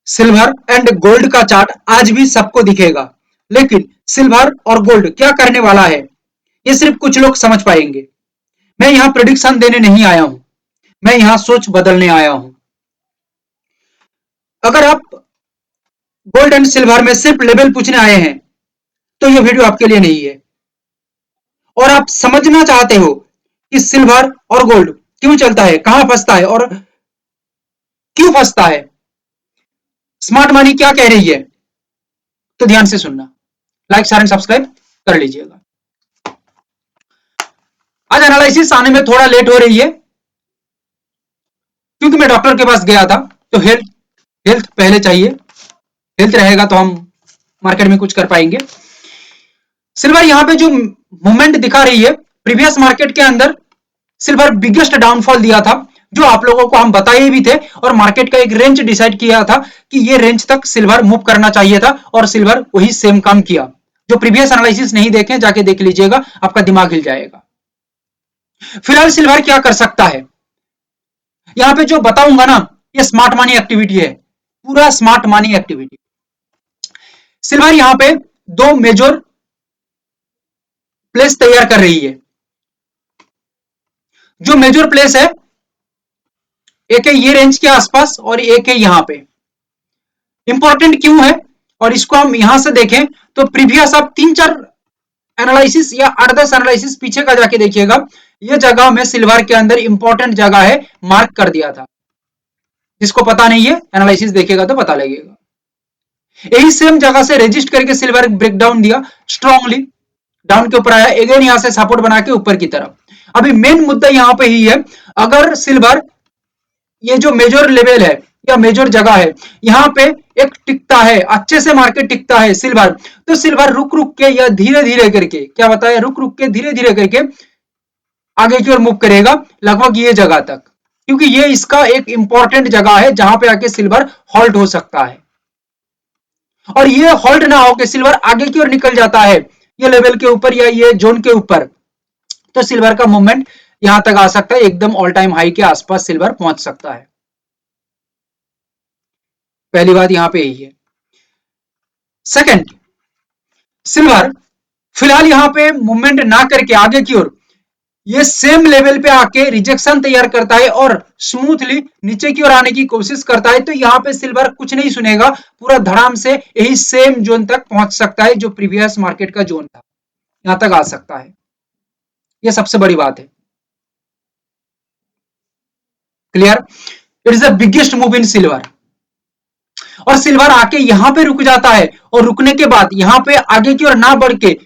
Silver and gold का chart आज भी सबको दिखेगा, लेकिन सिल्वर और गोल्ड क्या करने वाला है ये सिर्फ कुछ लोग समझ पाएंगे। मैं यहां प्रेडिक्शन देने नहीं आया हूं, मैं यहां सोच बदलने आया हूं। अगर आप गोल्ड एंड सिल्वर में सिर्फ लेवल पूछने आए हैं तो यह वीडियो आपके लिए नहीं है। और आप समझना चाहते हो कि सिल्वर और गोल्ड क्यों चलता है, कहां फंसता है और क्यों फंसता है, स्मार्ट मनी क्या कह रही है, तो ध्यान से सुनना, लाइक शेयर एंड सब्सक्राइब कर लीजिएगा। आज एनालिसिस आने में थोड़ा लेट हो रही है क्योंकि मैं डॉक्टर के पास गया था, तो हेल्थ पहले चाहिए। हेल्थ रहेगा तो हम मार्केट में कुछ कर पाएंगे। सिल्वर यहां पे जो मूवमेंट दिखा रही है, प्रीवियस मार्केट के अंदर सिल्वर बिगेस्ट डाउनफॉल दिया था, जो आप लोगों को हम बताए भी थे, और मार्केट का एक रेंज डिसाइड किया था कि ये रेंज तक सिल्वर मूव करना चाहिए था, और सिल्वर वही सेम काम किया। जो प्रीवियस एनालिसिस नहीं देखे जाके देख लीजिएगा, आपका दिमाग हिल जाएगा। फिलहाल सिल्वर क्या कर सकता है, यहां पे जो बताऊंगा ना, ये स्मार्ट मनी एक्टिविटी है, पूरा स्मार्ट मनी एक्टिविटी। सिल्वर यहां पे दो मेजर प्लेस तैयार कर रही है। जो मेजर प्लेस है, एक है ये रेंज के आसपास और एक है यहां पे। इंपॉर्टेंट क्यों है, और इसको हम यहां से देखें तो प्रीवियस आप 3-4 एनालिसिस या 8-10 एनालिसिस पीछे का जाके देखिएगा, ये जगह में सिल्वर के अंदर इंपॉर्टेंट जगह है, मार्क कर दिया था। जिसको पता नहीं है एनालिसिस देखेगा तो पता लगेगा। यही सेम जगह से रजिस्ट करके सिल्वर ब्रेकडाउन दिया, स्ट्रांगली डाउन के ऊपर आया, अगेन यहां से सपोर्ट बना के ऊपर की तरफ। अभी मेन मुद्दा यहां पे ही है, अगर सिल्वर ये जो मेजर लेवल है या मेजर जगह है, यहां पे एक टिकता है, अच्छे से मार्केट टिकता है सिल्वर, तो सिल्वर रुक रुक के या धीरे धीरे करके, क्या बताया, रुक रुक के धीरे धीरे करके आगे की ओर मूव करेगा, लगभग ये जगह तक, क्योंकि ये इसका एक इंपॉर्टेंट जगह है जहां पे आके सिल्वर हॉल्ट हो सकता है। और ये होल्ड ना होकर सिल्वर आगे की ओर निकल जाता है ये लेवल के ऊपर या ये जोन के ऊपर, तो सिल्वर का मूवमेंट यहां तक आ सकता है, एकदम ऑल टाइम हाई के आसपास सिल्वर पहुंच सकता है। पहली बात यहां पे यही है। सेकंड, सिल्वर फिलहाल यहां पे मूवमेंट ना करके आगे की ओर ये सेम लेवल पे आके रिजेक्शन तैयार करता है और स्मूथली नीचे की ओर आने की कोशिश करता है, तो यहां पे सिल्वर कुछ नहीं सुनेगा, पूरा धड़ाम से यही सेम जोन तक पहुंच सकता है, जो प्रीवियस मार्केट का जोन था, यहां तक आ सकता है। यह सबसे बड़ी बात है। Clear? It is the biggest move in silver. और सिल्वर आके यहां पे रुक जाता है, और रुकने के बाद यहां पे आगे की ओर ना बढ़ के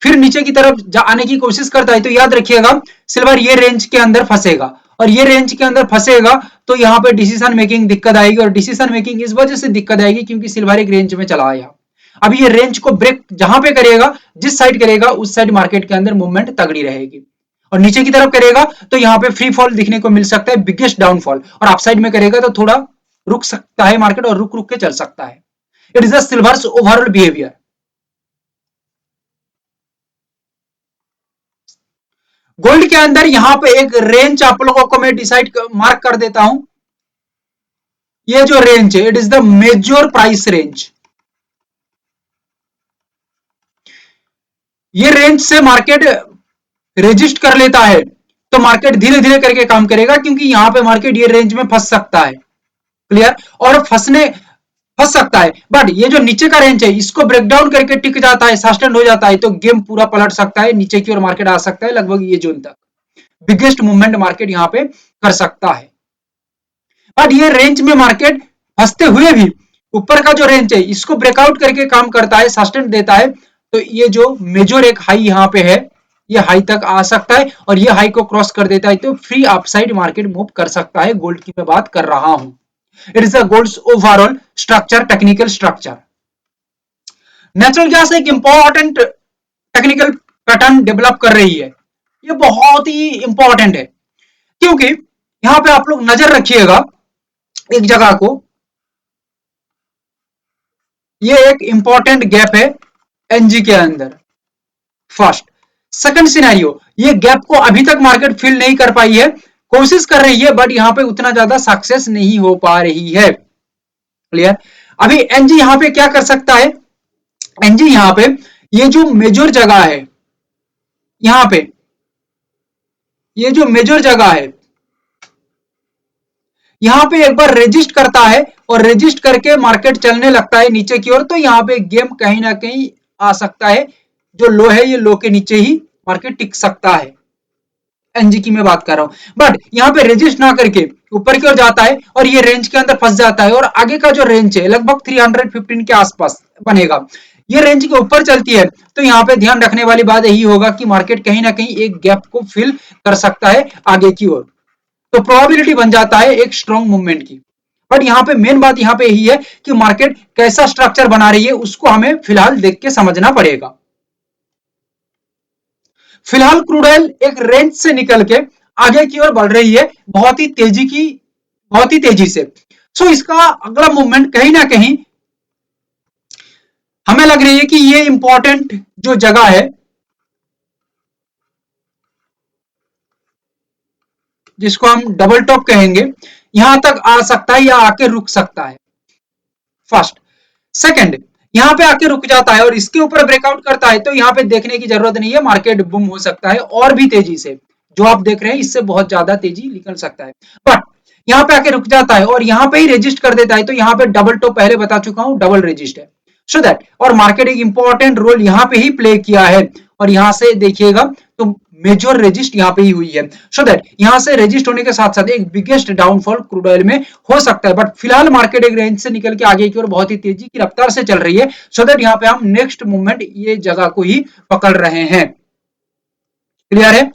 फिर नीचे की तरफ आने की कोशिश करता है, तो याद रखिएगा सिल्वर ये रेंज के अंदर फंसेगा, और ये रेंज के अंदर फंसेगा तो यहां पे डिसीजन मेकिंग दिक्कत आएगी, और डिसीजन मेकिंग इस वजह से दिक्कत आएगी क्योंकि सिल्वर एक रेंज में चला आया। अभी ये रेंज को ब्रेक जहां पे करेगा, जिस साइड करेगा उस साइड मार्केट के अंदर मूवमेंट तगड़ी रहेगी, और नीचे की तरफ करेगा तो यहां पे फ्री फॉल दिखने को मिल सकता है, बिगेस्ट डाउनफॉल, और अप साइड में करेगा तो थोड़ा रुक सकता है मार्केट, और रुक रुक के चल सकता है। It is the silvers overall behaviour. Gold के अंदर यहां पे एक रेंज आप लोगों को मैं डिसाइड मार्क कर देता हूं, ये जो रेंज है, it is the major price range. ये रेंज से मार्केट रेजिस्ट कर लेता है तो मार्केट धीरे धीरे करके काम करेगा, क्योंकि यहां पे मार्केट ये रेंज में फंस सकता है। क्लियर? और फंस सकता है, बट ये जो नीचे का रेंज है इसको ब्रेकडाउन करके टिक जाता है, सस्टेन हो जाता है, तो गेम पूरा पलट सकता है, नीचे की ओर मार्केट आ सकता है, लगभग ये जोन तक बिगेस्ट मूवमेंट मार्केट यहां पे कर सकता है। बट ये रेंज में मार्केट फंसते हुए भी ऊपर का जो रेंज है इसको ब्रेकआउट करके काम करता है, सस्टेन देता है, तो ये जो मेजर एक हाई यहां पे है, ये हाई तक आ सकता है, और ये हाई को क्रॉस कर देता है तो फ्री अपसाइड मार्केट मूव कर सकता है। गोल्ड की मैं बात कर रहा हूं। It is the golds overall structure, technical structure. Natural gas एक इंपॉर्टेंट टेक्निकल पैटर्न डेवलप कर रही है, ये बहुत ही इंपॉर्टेंट है, क्योंकि यहां पे आप लोग नजर रखिएगा एक जगह को, ये एक इंपॉर्टेंट गैप है एनजी के अंदर। फर्स्ट, सेकंड सिनेरियो, ये गैप को अभी तक मार्केट फिल नहीं कर पाई है, कोशिश कर रही है, बट यहां पे उतना ज्यादा सक्सेस नहीं हो पा रही है। क्लियर? अभी एनजी यहां पे क्या कर सकता है, एनजी यहां पे ये जो मेजर जगह है, यहां पे ये जो मेजर जगह है यहां पे एक बार रेजिस्ट करता है और रेजिस्ट करके मार्केट चलने लगता है नीचे की ओर, तो यहां पे गेम कहीं ना कहीं आ सकता है, जो लो है ये लो के नीचे ही मार्केट टिक सकता है, एनजी की मैं बात कर रहा हूं। बट यहाँ पे रेजिस्ट ना करके ऊपर की ओर जाता है और ये रेंज के अंदर फंस जाता है और आगे का जो रेंज है लगभग 315 के आसपास बनेगा, ये रेंज के ऊपर चलती है, तो यहाँ पे ध्यान रखने वाली बात यही होगा कि मार्केट कहीं ना कहीं एक गैप को फिल कर सकता है आगे की ओर, तो प्रोबेबिलिटी बन जाता है एक स्ट्रॉन्ग मूवमेंट की। बट यहाँ पे मेन बात यहाँ पे यही है कि मार्केट कैसा स्ट्रक्चर बना रही है उसको हमें फिलहाल देख के समझना पड़ेगा। फिलहाल क्रूड ऑयल एक रेंज से निकल के आगे की ओर बढ़ रही है बहुत ही तेजी से। सो इसका अगला मूवमेंट कहीं ना कहीं हमें लग रही है कि ये इंपॉर्टेंट जो जगह है जिसको हम डबल टॉप कहेंगे, यहां तक आ सकता है या आके रुक सकता है, फर्स्ट। सेकंड, यहां पे आके रुक जाता है और इसके ऊपर ब्रेकआउट करता है, तो यहां पे देखने की जरूरत नहीं है, मार्केट बुम हो सकता है और भी तेजी से, जो आप देख रहे हैं इससे बहुत ज्यादा तेजी निकल सकता है। बट यहां पे आके रुक जाता है और यहां पे ही रेजिस्ट कर देता है, तो यहां पे डबल टॉप पहले बता चुका हूं डबल रेजिस्ट है, सो दैट, और मार्केट एक इंपॉर्टेंट रोल यहां पे ही प्ले किया है और यहां से देखिएगा तो मेजर रेजिस्ट यहां पे ही हुई है, सो दैट यहां से रेजिस्ट होने के साथ साथ एक बिगेस्ट डाउनफॉल क्रूड ऑयल में हो सकता है। बट फिलहाल मार्केट एक रेंज से निकल के आगे की ओर बहुत ही तेजी की रफ्तार से चल रही है, सो दैट यहां पे हम नेक्स्ट मूवमेंट ये जगह को ही पकड़ रहे हैं। क्लियर है?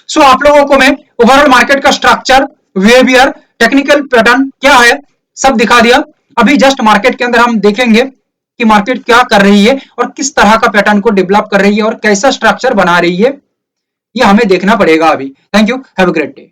सो आप लोगों को मैं ओवरऑल मार्केट का स्ट्रक्चर, बिहेवियर, टेक्निकल पैटर्न क्या है सब दिखा दिया। अभी जस्ट मार्केट के अंदर हम देखेंगे कि मार्केट क्या कर रही है और किस तरह का पैटर्न को डेवलप कर रही है और कैसा स्ट्रक्चर बना रही है, ये हमें देखना पड़ेगा अभी। Thank you, have a great day.